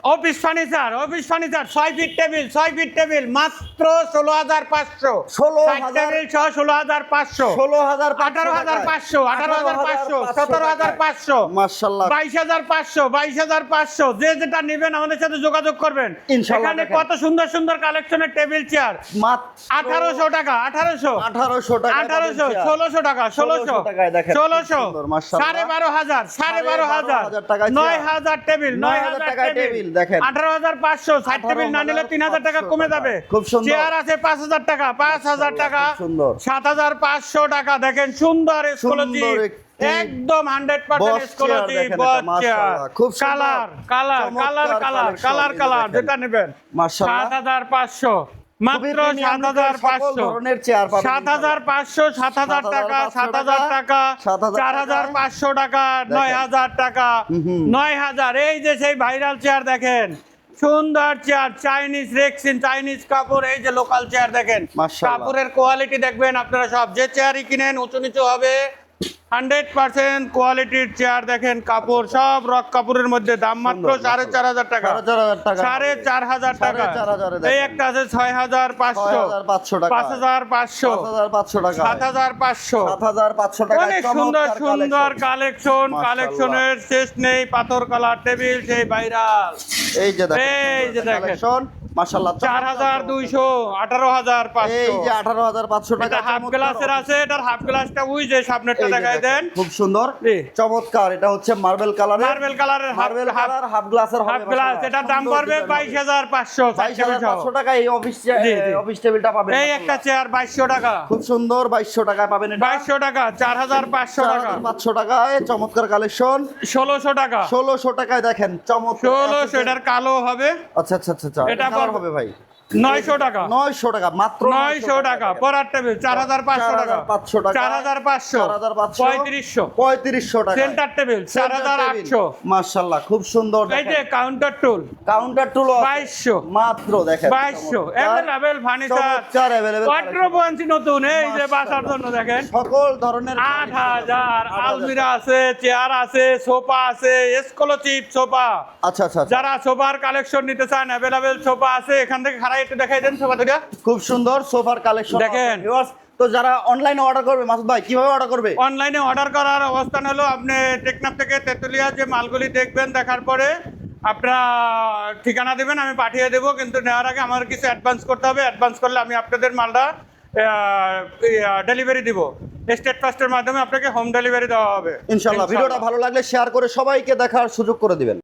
Office furniture 6 fit table মাত্র 16,500। 16,000 table সহ 16,500। 18,500 18,500 17,500 মাশাআল্লাহ 22,500 যে যেটা নেবেন আমাদের সাথে যোগাযোগ করবেন। ইনশাআল্লাহ এখানে কত সুন্দর সুন্দর কালেকশনের টেবিল চেয়ার মাত্র 1800 টাকা 1800 টাকা 1800 1600 টাকা 1600 টাকায় দেখেন 1600 সুন্দর মাশাআল্লাহ 12,500 12,500 9,000 টেবিল 9,000 টাকায় টেবিল দেখেন 18,500 60 টেবিল না নিলে 3,000 টাকা কমে যাবে। খুব সুন্দর চেয়ার আছে 5,000 টাকা 5,000 টাকা সুন্দর 7,500 টাকা দেখেন সুন্দর এক্সক্লুসিভ একদম 100% এক্সক্লুসিভ বস চেয়ার খুব কালার যেটা নেবেন মাশাআল্লাহ 7,500 মাত্র 7,500 ধরনের চেয়ার পাবেন 7,500 7,000 টাকা 7,000 টাকা 4,500 টাকা 9,000 টাকা 9,000 এই যে সেই ভাইরাল চেয়ার দেখেন সুন্দর চেয়ার চাইনিজ রেক্সিন চাইনিজ কাপড় এই যে লোকাল চেয়ার দেখেন কাপড়ের কোয়ালিটি দেখবেন আপনারা সব যে চেয়ারই কিনেন উঁচু নিচু হবে 100% কোয়ালিটির চেয়ার দেখেন কাপড় সব রক কাপড়ের মধ্যে দাম মাত্র 4,500 টাকা 4,500 টাকা এই একটা আছে 6,500 টাকা 5,500 টাকা 7,500 টাকা অনেক সুন্দর সুন্দর কালেকশনের শেষ নেই পাথর কালার টেবিল সেই ভাইরাল এই যে দেখেন কালেকশন মাশাআল্লাহ 4,200 18,500 এই যে 18,500 টাকা হাফ গ্লাসের আছে এটার হাফ গ্লাসটা ওই যে সামনেরটা দেখাই দেন খুব সুন্দর চমৎকার এটা হচ্ছে মার্বেল কালারের হাফ গ্লাসের হাফ গ্লাস এটার দাম পড়বে 22,500 22,500 টাকা এই অফিস টেবিলটা পাবেন এই একটা চেয়ার 2,200 টাকা খুব সুন্দর 2,200 টাকায় পাবেন এটা 2,200 টাকা 4,500 টাকা 4,500 টাকায় চমৎকার কালেকশন 1,600 টাকা 1,600 টাকায় দেখেন চমৎকার 1,600 এটার কালো হবে আচ্ছা এটা হবে ভাই 900 টাকা 900 টাকা মাত্র 900 টাকা পরার টেবিল 4,500 টাকা 4,500 3500 টাকা সেন্টার টেবিল 4,800 মাশাআল্লাহ খুব সুন্দর এই যে কাউন্টার টুল 2200 মাত্র দেখেন 2200 अवेलेबल ফার্নিচার ওয়ার্ড্রোব নতুন এই যে বাসার জন্য দেখেন সকল ধরনের 8,000 আলমিরা আছে চেয়ার আছে সোফা আছে এক্সক্লুসিভ সোফা আচ্ছা যারা সোফার কালেকশন নিতে চান अवेलेबल সোফা আছে এখান থেকে খাড়াই একটু দেখাই দেন সোফা দুটো খুব সুন্দর সোফার কালেকশন দেখেন তো যারা অনলাইনে অর্ডার করবে মাসুদ ভাই কিভাবে অর্ডার করবে অনলাইনে অর্ডার করার অবস্থান হলো আপনি টেকনাফ থেকে তেতুলিয়া যে মালগুলি দেখবেন দেখার পরে আপনারা ঠিকানা দেবেন আমি পাঠিয়ে দেবো কিন্তু নেওয়ার আগে আমার কিছু অ্যাডভান্স করতে হবে অ্যাডভান্স করলে আমি আপনাদের মালটা ডেলিভারি দিব স্টেট ফাস্টের মাধ্যমে আপনাকে হোম ডেলিভারি দেওয়া হবে ইনশাআল্লাহ ভিডিওটা ভালো লাগলে শেয়ার করে সবাইকে দেখার সুযোগ করে দিবেন।